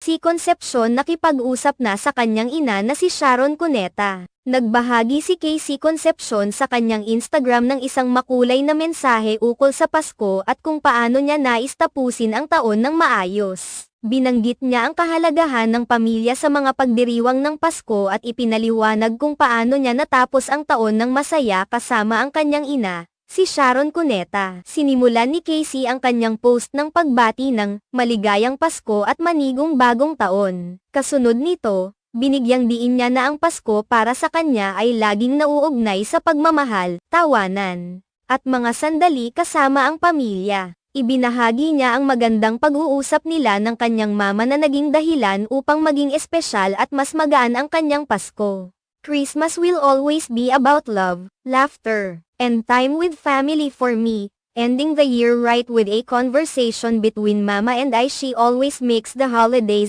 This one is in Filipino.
si Concepcion nakipag-usap na sa kanyang ina na si Sharon Cuneta. Nagbahagi si Casey Concepcion sa kanyang Instagram ng isang makulay na mensahe ukol sa Pasko at kung paano niya nais tapusin ang taon ng maayos. Binanggit niya ang kahalagahan ng pamilya sa mga pagdiriwang ng Pasko at ipinaliwanag kung paano niya natapos ang taon ng masaya kasama ang kanyang ina, si Sharon Cuneta. Sinimulan ni Casey ang kanyang post ng pagbati ng maligayang Pasko at manigong bagong taon. Kasunod nito, binigyang diin niya na ang Pasko para sa kanya ay laging nauugnay sa pagmamahal, tawanan, at mga sandali kasama ang pamilya. Ibinahagi niya ang magandang pag-uusap nila ng kanyang mama na naging dahilan upang maging espesyal at mas magaan ang kanyang Pasko. Christmas will always be about love, laughter, and time with family for me. Ending the year right with a conversation between Mama and I. She always makes the holidays